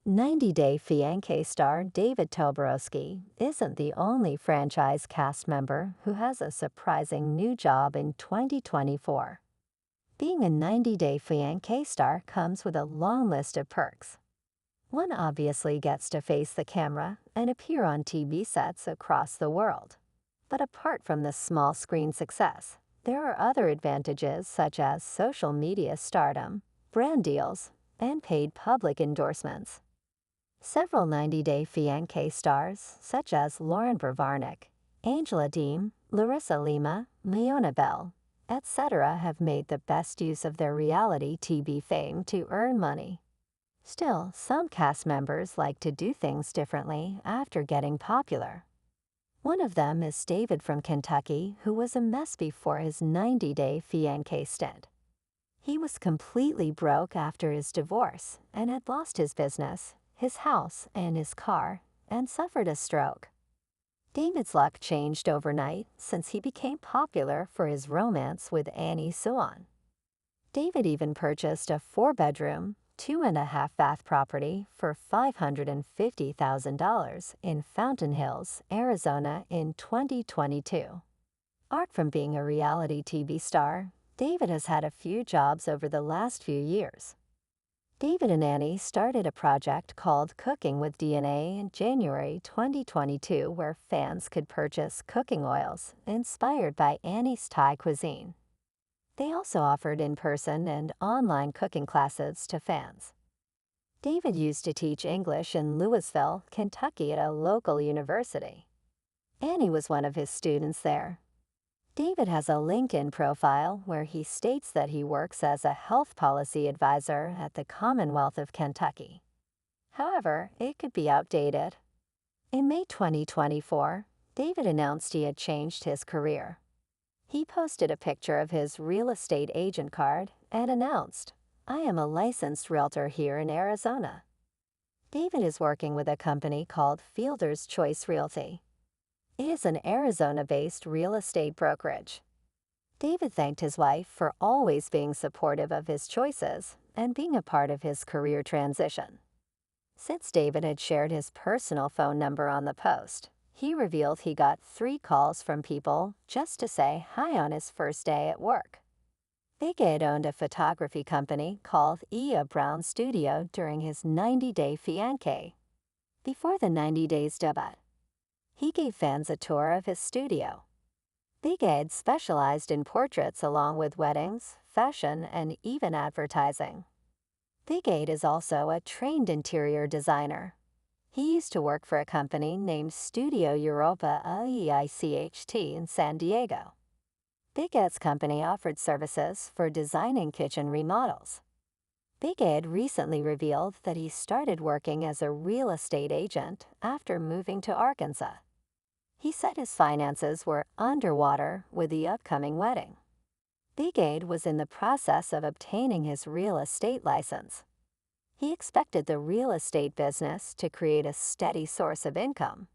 90-Day Fiancé star David Toborowsky isn't the only franchise cast member who has a surprising new job in 2024. Being a 90-Day Fiancé star comes with a long list of perks. One obviously gets to face the camera and appear on TV sets across the world. But apart from the small screen success, there are other advantages such as social media stardom, brand deals, and paid public endorsements. Several 90-Day Fiancé stars, such as Lauren Varnick, Angela Deem, Larissa Lima, Leona Bell, etc., have made the best use of their reality TV fame to earn money. Still, some cast members like to do things differently after getting popular. One of them is David from Kentucky, who was a mess before his 90-Day Fiancé stint. He was completely broke after his divorce and had lost his business, his house, and his car, and suffered a stroke. David's luck changed overnight since he became popular for his romance with Annie Suon. David even purchased a 4-bedroom, 2.5-bath property for $550,000 in Fountain Hills, Arizona in 2022. Apart from being a reality TV star, David has had a few jobs over the last few years. David and Annie started a project called Cooking with DNA in January 2022 where fans could purchase cooking oils inspired by Annie's Thai cuisine. They also offered in-person and online cooking classes to fans. David used to teach English in Louisville, Kentucky at a local university. Annie was one of his students there. David has a LinkedIn profile where he states that he works as a health policy advisor at the Commonwealth of Kentucky. However, it could be outdated. In May 2024, David announced he had changed his career. He posted a picture of his real estate agent card and announced, "I am a licensed realtor here in Arizona." David is working with a company called Fielder's Choice Realty. It is an Arizona-based real estate brokerage. David thanked his wife for always being supportive of his choices and being a part of his career transition. Since David had shared his personal phone number on the post, he revealed he got 3 calls from people just to say hi on his first day at work. Big Ed owned a photography company called Ia Brown Studio during his 90-Day Fiancé. Before the 90 days debut, he gave fans a tour of his studio. Big Ed specialized in portraits along with weddings, fashion, and even advertising. Big Ed is also a trained interior designer. He used to work for a company named Studio Europa AEICHT in San Diego. Big Ed's company offered services for designing kitchen remodels. Big Ed recently revealed that he started working as a real estate agent after moving to Arkansas. He said his finances were underwater with the upcoming wedding. Big Ed was in the process of obtaining his real estate license. He expected the real estate business to create a steady source of income.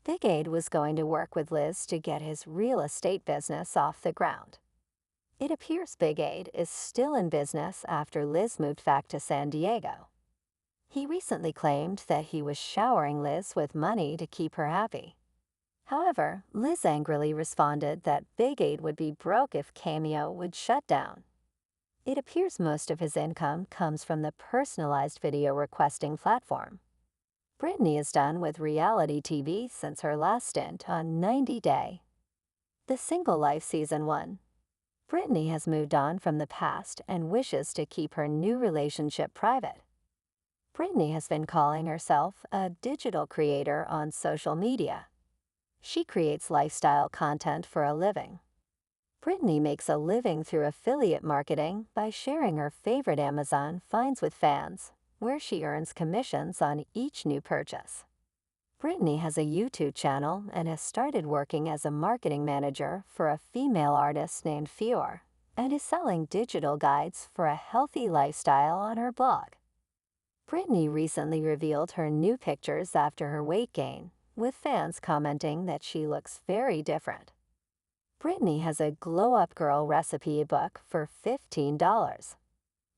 Big Ed was going to work with Liz to get his real estate business off the ground. It appears Big Ed is still in business after Liz moved back to San Diego. He recently claimed that he was showering Liz with money to keep her happy. However, Liz angrily responded that Big Ed would be broke if Cameo would shut down. It appears most of his income comes from the personalized video requesting platform. Brittany is done with reality TV since her last stint on 90-Day. The Single Life Season 1. Brittany has moved on from the past and wishes to keep her new relationship private. Brittany has been calling herself a digital creator on social media. She creates lifestyle content for a living. Brittany makes a living through affiliate marketing by sharing her favorite Amazon finds with fans, where she earns commissions on each new purchase. Brittany has a YouTube channel and has started working as a marketing manager for a female artist named Fior, and is selling digital guides for a healthy lifestyle on her blog. Brittany recently revealed her new pictures after her weight gain, with fans commenting that she looks very different. Brittany has a glow-up girl recipe book for $15.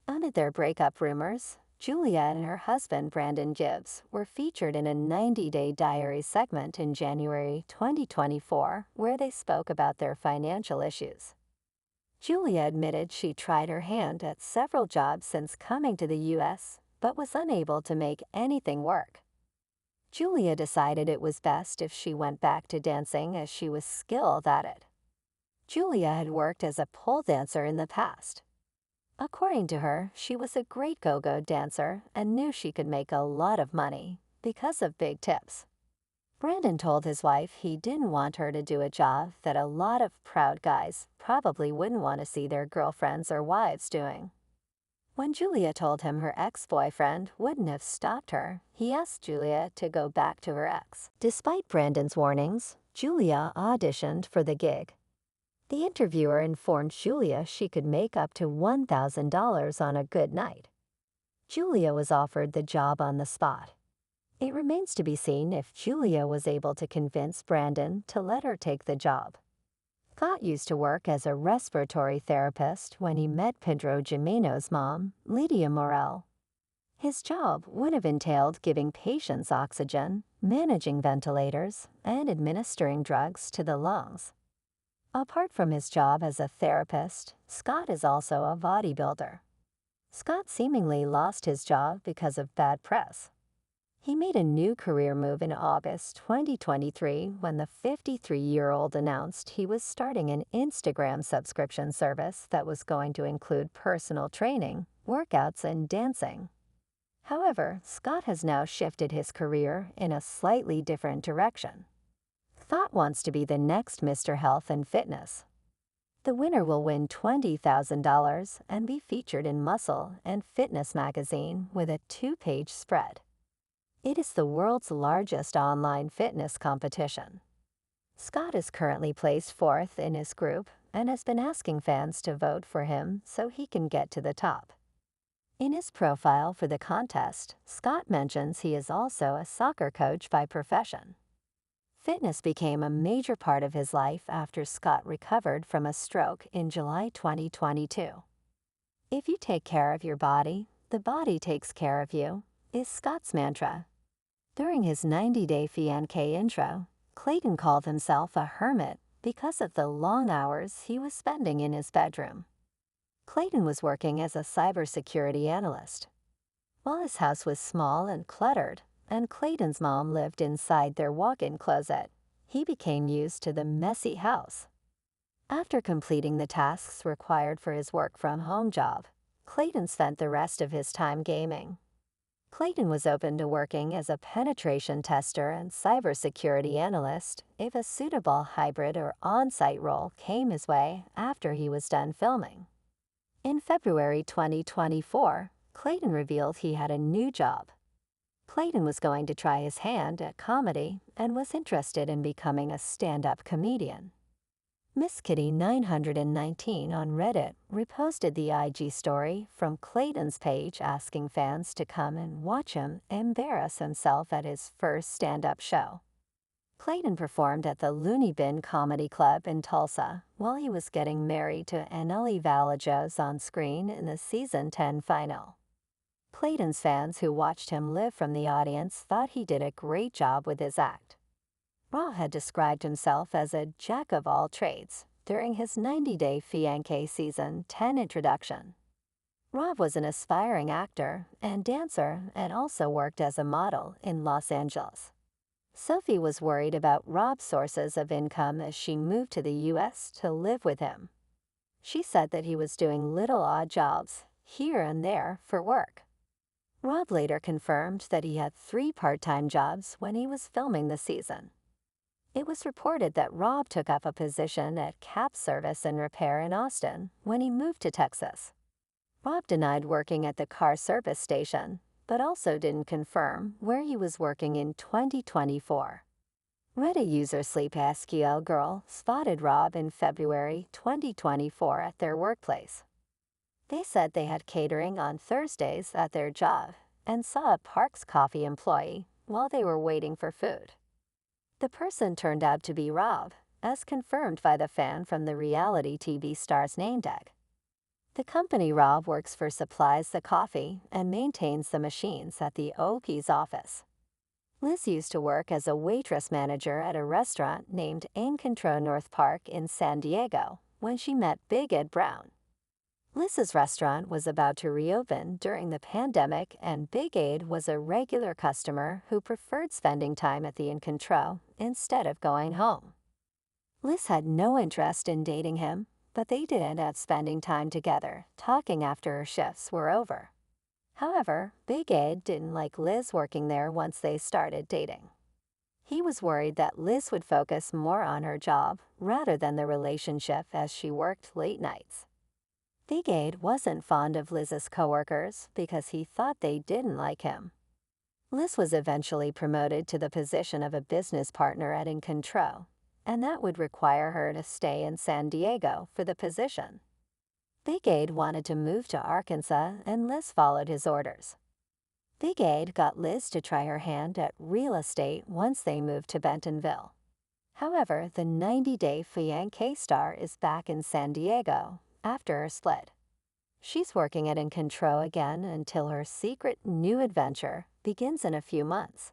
Amid their breakup rumors, Julia and her husband Brandon Gibbs were featured in a 90-day diary segment in January 2024 where they spoke about their financial issues. Julia admitted she tried her hand at several jobs since coming to the U.S., but was unable to make anything work. Julia decided it was best if she went back to dancing as she was skilled at it. Julia had worked as a pole dancer in the past. According to her, she was a great go-go dancer and knew she could make a lot of money because of big tips. Brandon told his wife he didn't want her to do a job that a lot of proud guys probably wouldn't want to see their girlfriends or wives doing. When Julia told him her ex-boyfriend wouldn't have stopped her, he asked Julia to go back to her ex. Despite Brandon's warnings, Julia auditioned for the gig. The interviewer informed Julia she could make up to $1,000 on a good night. Julia was offered the job on the spot. It remains to be seen if Julia was able to convince Brandon to let her take the job. Scott used to work as a respiratory therapist when he met Pedro Jimeno's mom, Lydia Morel. His job would have entailed giving patients oxygen, managing ventilators, and administering drugs to the lungs. Apart from his job as a therapist, Scott is also a bodybuilder. Scott seemingly lost his job because of bad press. He made a new career move in August 2023 when the 53-year-old announced he was starting an Instagram subscription service that was going to include personal training, workouts, and dancing. However, Scott has now shifted his career in a slightly different direction. Scott wants to be the next Mr. Health and Fitness. The winner will win $20,000 and be featured in Muscle and Fitness magazine with a 2-page spread. It is the world's largest online fitness competition. Scott is currently placed 4th in his group and has been asking fans to vote for him so he can get to the top. In his profile for the contest, Scott mentions he is also a soccer coach by profession. Fitness became a major part of his life after Scott recovered from a stroke in July 2022. If you take care of your body, the body takes care of you, is Scott's mantra. During his 90-day Fiancé intro, Clayton called himself a hermit because of the long hours he was spending in his bedroom. Clayton was working as a cybersecurity analyst. While his house was small and cluttered, and Clayton's mom lived inside their walk-in closet, he became used to the messy house. After completing the tasks required for his work-from-home job, Clayton spent the rest of his time gaming. Clayton was open to working as a penetration tester and cybersecurity analyst if a suitable hybrid or on-site role came his way after he was done filming. In February 2024, Clayton revealed he had a new job. Clayton was going to try his hand at comedy and was interested in becoming a stand-up comedian. Miss Kitty 919 on Reddit reposted the IG story from Clayton's page asking fans to come and watch him embarrass himself at his first stand-up show. Clayton performed at the Looney Bin Comedy Club in Tulsa while he was getting married to Anneli Valajos on screen in the Season 10 final. Clayton's fans who watched him live from the audience thought he did a great job with his act. Raw had described himself as a jack of all trades during his 90-day Fiancé Season 10 introduction. Rob was an aspiring actor and dancer and also worked as a model in Los Angeles. Sophie was worried about Rob's sources of income as she moved to the U.S. to live with him. She said that he was doing little odd jobs here and there for work. Rob later confirmed that he had 3 part-time jobs when he was filming the season. It was reported that Rob took up a position at Cap Service and Repair in Austin when he moved to Texas. Rob denied working at the car service station, but also didn't confirm where he was working in 2024. Reddit user SleepSQL Girl spotted Rob in February 2024 at their workplace. They said they had catering on Thursdays at their job and saw a Parks Coffee employee while they were waiting for food. The person turned out to be Rob, as confirmed by the fan from the reality TV star's name tag. The company Rob works for supplies the coffee and maintains the machines at the OP's office. Liz used to work as a waitress manager at a restaurant named Encontro North Park in San Diego when she met Big Ed Brown. Liz's restaurant was about to reopen during the pandemic, and Big Ed was a regular customer who preferred spending time at the Encontro instead of going home. Liz had no interest in dating him, but they did end up spending time together, talking after her shifts were over. However, Big Ed didn't like Liz working there once they started dating. He was worried that Liz would focus more on her job rather than the relationship as she worked late nights. Big Ed wasn't fond of Liz's coworkers because he thought they didn't like him. Liz was eventually promoted to the position of a business partner at Encontro, and that would require her to stay in San Diego for the position. Big Ed wanted to move to Arkansas, and Liz followed his orders. Big Ed got Liz to try her hand at real estate once they moved to Bentonville. However, the 90-day Fiancé star is back in San Diego after her split. She's working at Encontro again until her secret new adventure begins in a few months.